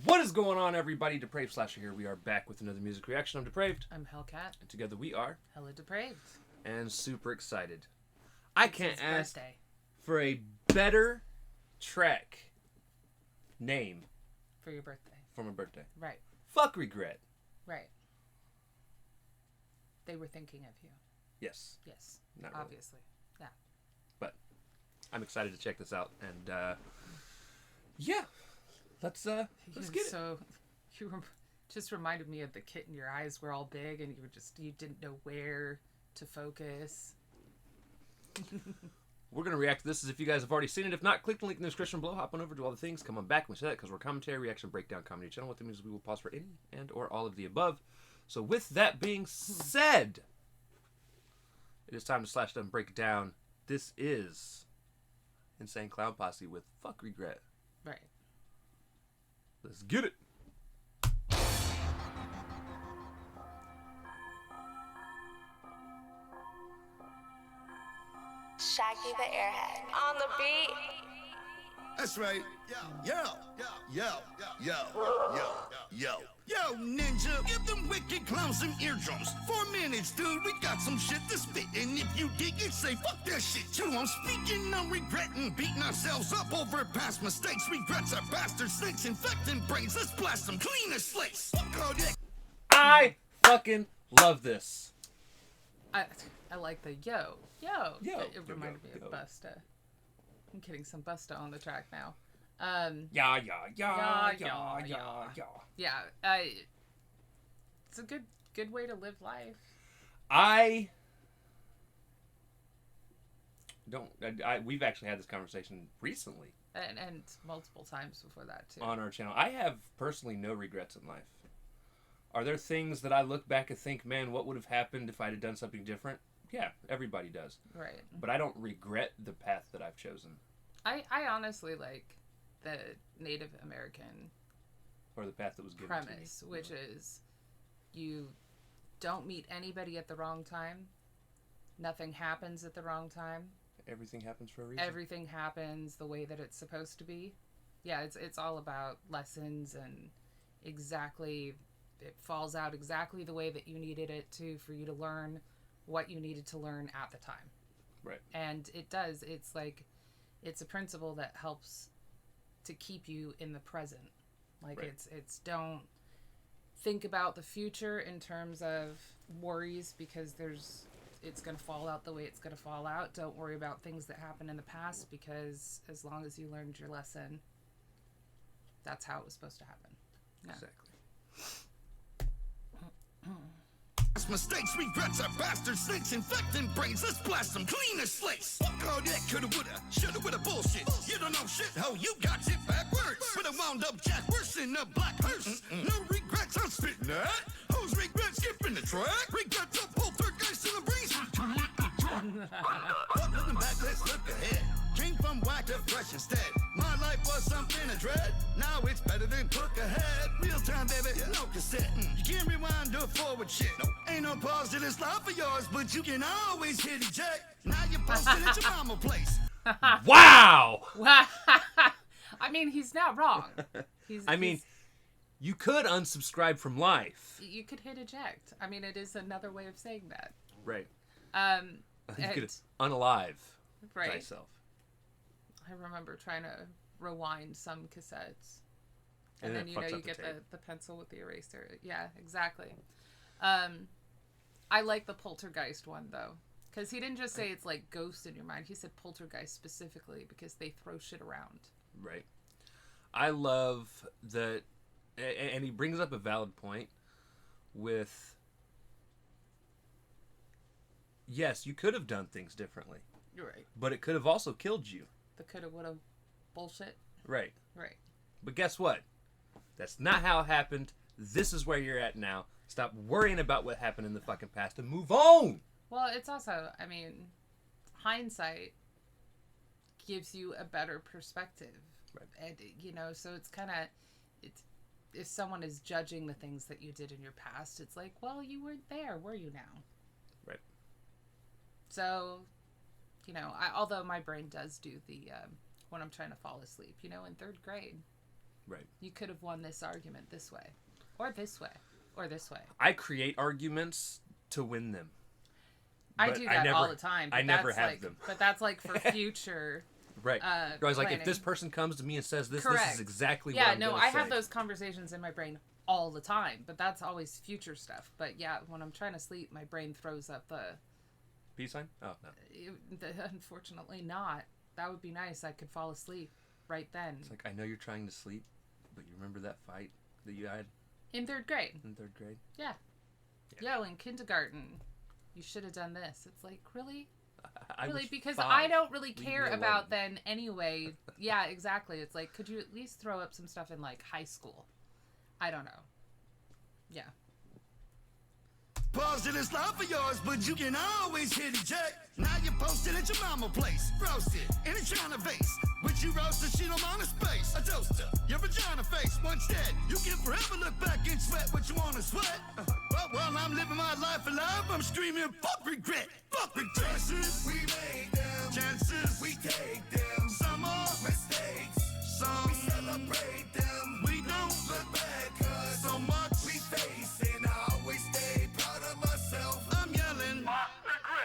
What is going on, everybody? Depraved Slasher here. We are back with another music reaction. I'm Depraved. I'm Hellcat. And together we are HellaDepraved. And super excited. I can't his ask birthday. for a better track name For your birthday. for my birthday. Right. Fuck Regret. Right. They were thinking of you. Yes. Yes. Not really. Obviously. Yeah. But I'm excited to check this out. And, yeah. Let's get it. So, you just reminded me of the kitten. Your eyes were all big and you didn't know where to focus. We're going to react to this as if you guys have already seen it. If not, click the link in the description below. Hop on over to all the things. Come on back and we say that because we're a commentary, reaction, breakdown, comedy channel. What that means is we will pause for any and or all of the above. So with that being said, it is time to slash down and break it down. This is Insane Clown Posse with Fuck Regret. Right. Let's get it. Shaggy the Airhead on the beat. That's right. Yo, ninja, give them wicked clowns some eardrums. 4 minutes, dude, we got some shit to spit. And if you dig it, say fuck that shit too. I'm speaking, I'm regretting, beating ourselves up over past mistakes. Regrets are bastard snakes, infecting brains. Let's blast them clean as slates. Fuck all that. I fucking love this. I like the yo. It reminded me of Busta. I'm getting some Busta on the track now. Yeah. Yeah, it's a good way to live life. We've actually had this conversation recently. And multiple times before that, too. On our channel. I have personally no regrets in life. Are there things that I look back and think, man, what would have happened if I had done something different? Yeah, everybody does. Right. But I don't regret the path that I've chosen. I honestly like the Native American Or the path that was given premise, to me. which is you don't meet anybody at the wrong time. Nothing happens at the wrong time. Everything happens for a reason. Everything happens the way that it's supposed to be. Yeah, it's all about lessons and it falls out exactly the way that you needed it to for you to learn what you needed to learn at the time. Right. And it does. It's a principle that helps to keep you in the present. Like right. it's don't think about the future in terms of worries because it's going to fall out the way it's going to fall out. Don't worry about things that happened in the past because as long as you learned your lesson, that's how it was supposed to happen. Yeah. Exactly. Mistakes, regrets are bastard snakes, infecting brains. Let's blast them clean as slates. Fuck all that coulda, woulda, shoulda, woulda bullshit. You don't know shit, ho, you got it backwards. But I wound up jack worse in a black hearse. No regrets, I'm spitting that. Whose regrets skipping the track? Regrets up, poltergeist in the breeze. Looking back, let's look ahead. Came from whack to fresh instead. My life was something to dread. Now it's better than look ahead. Real time, baby, no cassette. You can't rewind or forward shit. No, ain't no pause to this life of yours, but you can always hit eject. Now you're posted at your mama place. Wow! I mean, he's not wrong. You could unsubscribe from life. You could hit eject. I mean, it is another way of saying that. Right. You could unalive thyself. I remember trying to rewind some cassettes. And And then, it you know, fucks you up the get tape. the pencil with the eraser. Yeah, exactly. I like the poltergeist one, though. Because he didn't just say it's like ghosts in your mind. He said poltergeist specifically because they throw shit around. Right. I love that. And he brings up a valid point with... Yes, you could have done things differently. You're right. But it could have also killed you. The coulda, woulda bullshit. Right. Right. But guess what? That's not how it happened. This is where you're at now. Stop worrying about what happened in the fucking past and move on. Well, it's also, I mean, hindsight gives you a better perspective. Right. And, you know, so it's kind of, if someone is judging the things that you did in your past, it's like, well, you weren't there, were you now? Right. So, you know, although my brain does do the, when I'm trying to fall asleep, you know, in 3rd grade. Right. You could have won this argument this way, or this way, or this way. I create arguments to win them. I do that all the time. But I never that's have like, them. But that's like for future. Right. I was like, if this planning. person comes to me and says this, Correct. this is exactly what Yeah, I'm no, gonna I say. have those conversations in my brain all the time, but that's always future stuff. But yeah, when I'm trying to sleep, my brain throws up the... Peace sign? Oh, no. Unfortunately not. That would be nice. I could fall asleep right then. It's like, I know you're trying to sleep, but you remember that fight that you had In 3rd grade. in 3rd grade? Yeah. Yo, in kindergarten, you should have done this. It's like, really? I Really? was Because 5. I don't really Leave care me alone. about then anyway. Yeah, exactly. It's like, could you at least throw up some stuff in, like, high school? I don't know. Yeah. Pause in this life of yours, but you can always hit it, Jack. Now you're posted at your mama place, roasted in a China vase. But you roasted, she don't mind a space. A toaster, your vagina face, once dead. You can forever look back and sweat what you wanna sweat. But while I'm living my life alive, I'm screaming, fuck regret, fuck regret. Choices we made them, chances we take them. Some are mistakes, some we celebrate them. We don't look back, cause so much we face, and I always stay proud of myself. I'm yelling,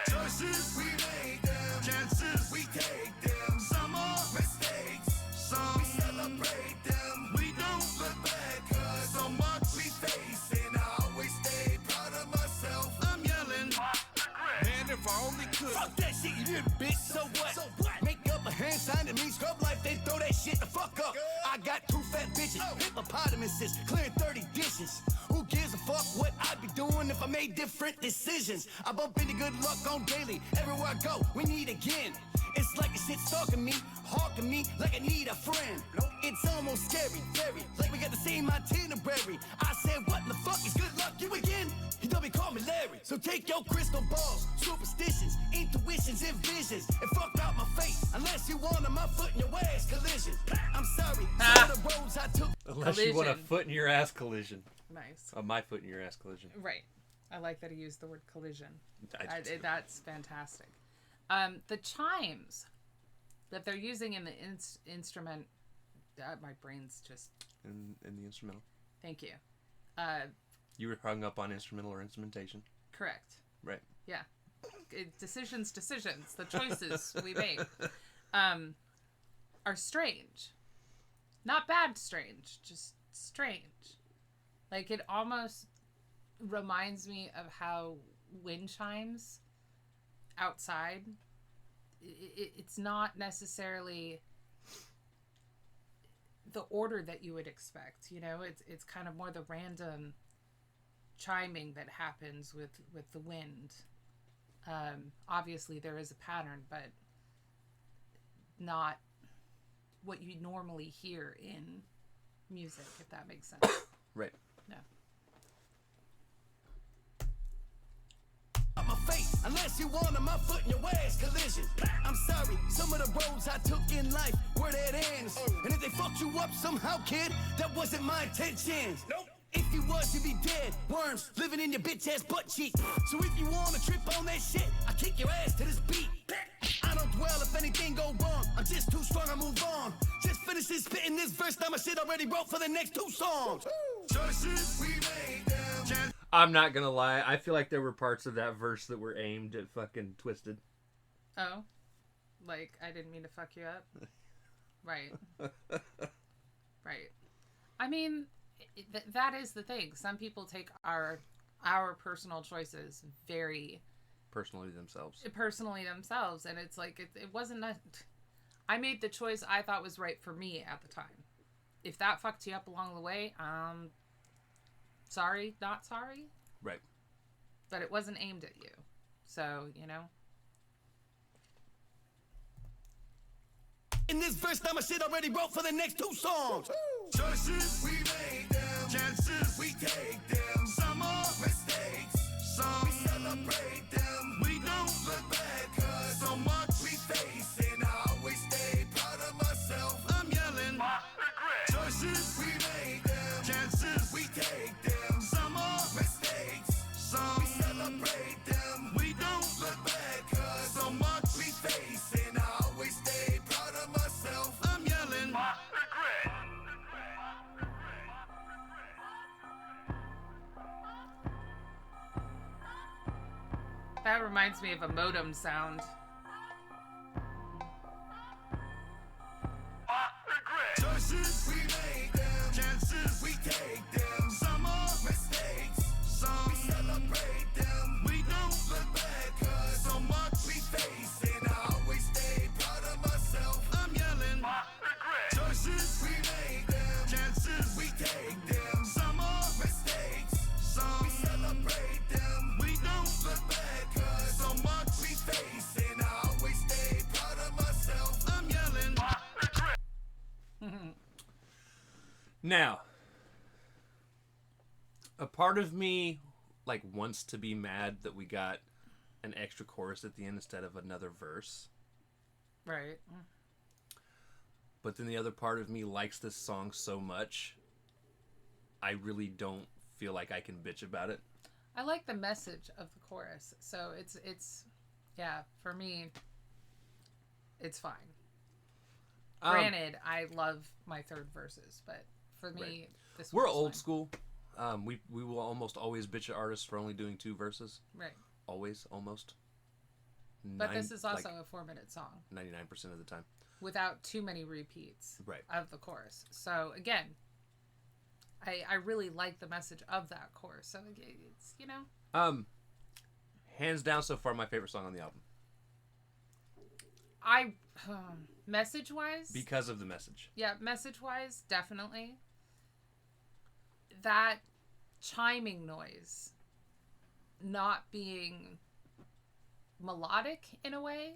choices we made them, chances we take them. Some are mistakes, some we celebrate them. We don't look back, cause so much we face, and I always stay proud of myself. I'm yelling, man, if I only could. Fuck that shit, you little bitch. So what? So what? Make up a hand sign to me, scrub life, they throw that shit the fuck up. I got 2 fat bitches, hippopotamuses, clearing 30 dishes. Who gives a fuck what I'd be doing if I made different decisions? I bump into good luck on daily. Everywhere I go, we need again. It's like the shit stalking me, hawking me like I need a friend. It's almost scary, very, like we got the same itinerary. I said, what the fuck is good luck, you again? You don't be calling me Larry. So take your crystal balls, superstitions, intuitions, and visions, and fuck out my face, unless you want my foot in your ass collision. I'm sorry, some of the roads I took. Unless you want a Collision. foot in your ass collision. Nice. My foot in your ass collision. Right. I like that he used the word collision. I do too. That's fantastic. The chimes that they're using in the instrument, my brain's just... In the instrumental. Thank you. You were hung up on instrumental or instrumentation. Correct. Right. Yeah. Decisions. The choices we make are strange. Not bad strange, just strange. Like, it almost reminds me of how wind chimes outside, it's not necessarily the order that you would expect, you know. It's kind of more the random chiming that happens with the wind. Obviously there is a pattern, but not what you normally hear in music, if that makes sense. Right. No. My face, unless you want my foot in your ass collision. I'm sorry, some of the roads I took in life were dead ends. And if they fucked you up somehow, kid, that wasn't my intention. Nope. If you was, you'd be dead. Worms living in your bitch ass butt cheek. So if you wanna trip on that shit, I kick your ass to this beat. I don't dwell if anything go wrong. I'm just too strong, I move on. Just finished spitting this verse, now my shit already wrote for the next 2 songs. Choices we made them. I'm not gonna lie. I feel like there were parts of that verse that were aimed at fucking Twisted. Oh, like I didn't mean to fuck you up. Right. Right. I mean, that is the thing. Some people take our personal choices very Personally themselves. and it's like it wasn't I made the choice I thought was right for me at the time. If that fucked you up along the way, sorry, not sorry. Right. But it wasn't aimed at you. So, you know. In this verse, now my shit already wrote for the next 2 songs. Choices we made them, chances we take them. Some are mistakes, some we celebrate them. We don't look back, cause so much we face, and I always stay proud of myself. I'm yelling, choices we made them, chances That reminds me of a modem sound. Choices we make them, chances we take them. Some are mistakes, some we celebrate them. We don't look back, cause so much we face. And I always stay proud of myself. I'm yelling, choices we make them, chances we take them. Some are mistakes, some we celebrate them. We don't look back, cause so much we face. And I always stay proud of myself. I'm yelling. Now, a part of me like wants to be mad that we got an extra chorus at the end instead of another verse. Right. But then the other part of me likes this song so much, I really don't feel like I can bitch about it. I like the message of the chorus. So it's yeah, for me, it's fine. Granted, I love my third verses, but for me, Right. this We're one's old fine. school. We will almost always bitch at artists for only doing 2 verses. Right. Always, almost. But this is also a 4-minute song 99% of the time. without too many repeats Right. of the chorus. So again, I really like the message of that chorus. So it's, you know. Hands down so far my favorite song on the album. Message-wise? Because of the message. Yeah, message-wise, definitely. That chiming noise not being melodic in a way,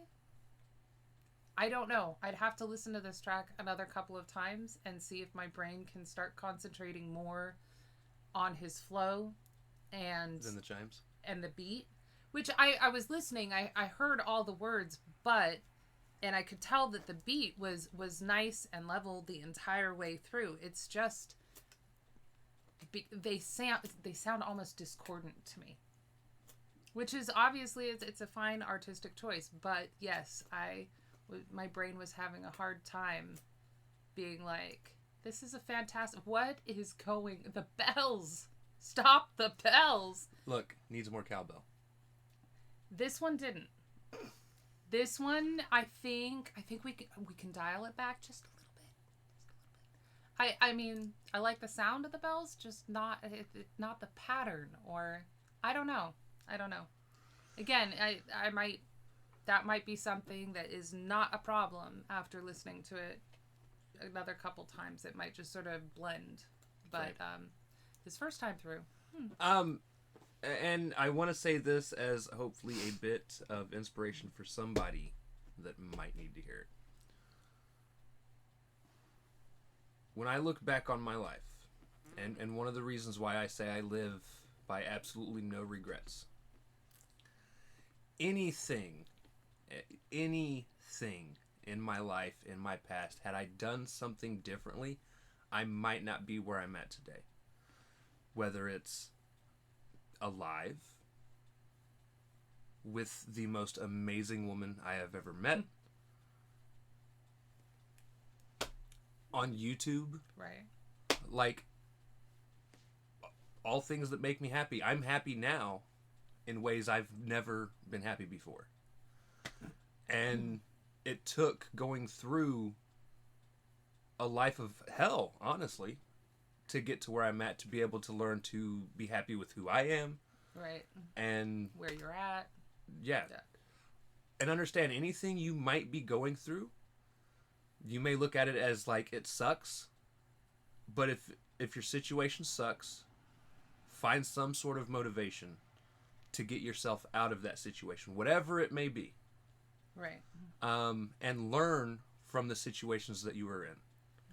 I don't know. I'd have to listen to this track another couple of times and see if my brain can start concentrating more on his flow and Then the chimes. and the beat. Which I was listening, I heard all the words, and I could tell that the beat was nice and level the entire way through. It's just they sound almost discordant to me, which is obviously it's a fine artistic choice. But yes, my brain was having a hard time being like, this is a fantastic. What is going? The bells! Stop the bells! Look, needs more cowbell. This one didn't. This one, I think we can dial it back just a little bit. I mean, I like the sound of the bells, just not the pattern, or I don't know. Again, that might be something that is not a problem after listening to it another couple times. It might just sort of blend. But Right. This first time through. And I want to say this as hopefully a bit of inspiration for somebody that might need to hear it. When I look back on my life, and one of the reasons why I say I live by absolutely no regrets, anything in my life, in my past, had I done something differently, I might not be where I'm at today. Whether it's alive with the most amazing woman I have ever met, on YouTube, Right. like all things that make me happy. I'm happy now in ways I've never been happy before. And it took going through a life of hell, honestly, to get to where I'm at, to be able to learn to be happy with who I am. Right. And Where you're at. yeah. And understand anything you might be going through, you may look at it as like it sucks, but if your situation sucks, find some sort of motivation to get yourself out of that situation, whatever it may be. Right. And learn from the situations that you were in.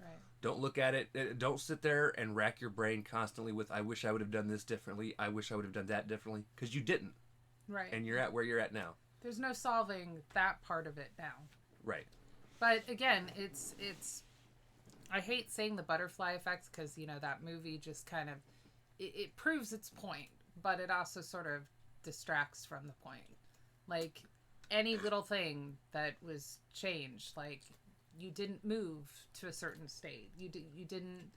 Right. Don't look at it. Don't sit there and rack your brain constantly with, I wish I would have done this differently. I wish I would have done that differently. Because you didn't. Right. And you're at where you're at now. There's no solving that part of it now. Right. But again, it's I hate saying the butterfly effect because, that movie just kind of, it proves its point, but it also sort of distracts from the point. Like, any little thing that was changed, like, you didn't move to a certain state. You didn't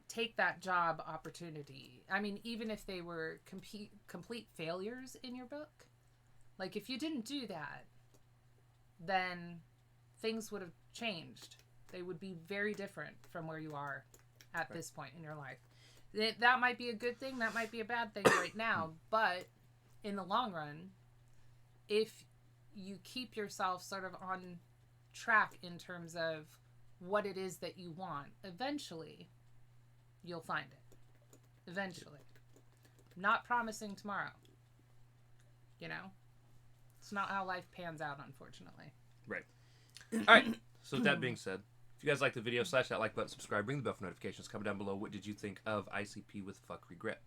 take that job opportunity. I mean, even if they were complete failures in your book, Like, if you didn't do that, then things would have changed. They would be very different from where you are at this point in your life. That might be a good thing. That might be a bad thing right now. But in the long run, if you keep yourself sort of on track in terms of what it is that you want, eventually you'll find it. Eventually. Not promising tomorrow. You know? It's not how life pans out, unfortunately. Right. All right. So with that being said, if you guys like the video, slash that like button, subscribe, ring the bell for notifications. Comment down below, what did you think of ICP with Fuck Regret?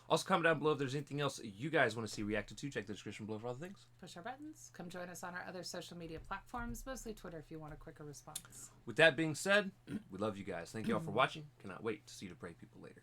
Also, comment down below if there's anything else you guys want to see reacted to. Check the description below for all the things. Push our buttons. Come join us on our other social media platforms, mostly Twitter if you want a quicker response. With that being said, we love you guys. Thank you all for watching. Cannot wait to see you depraved people later.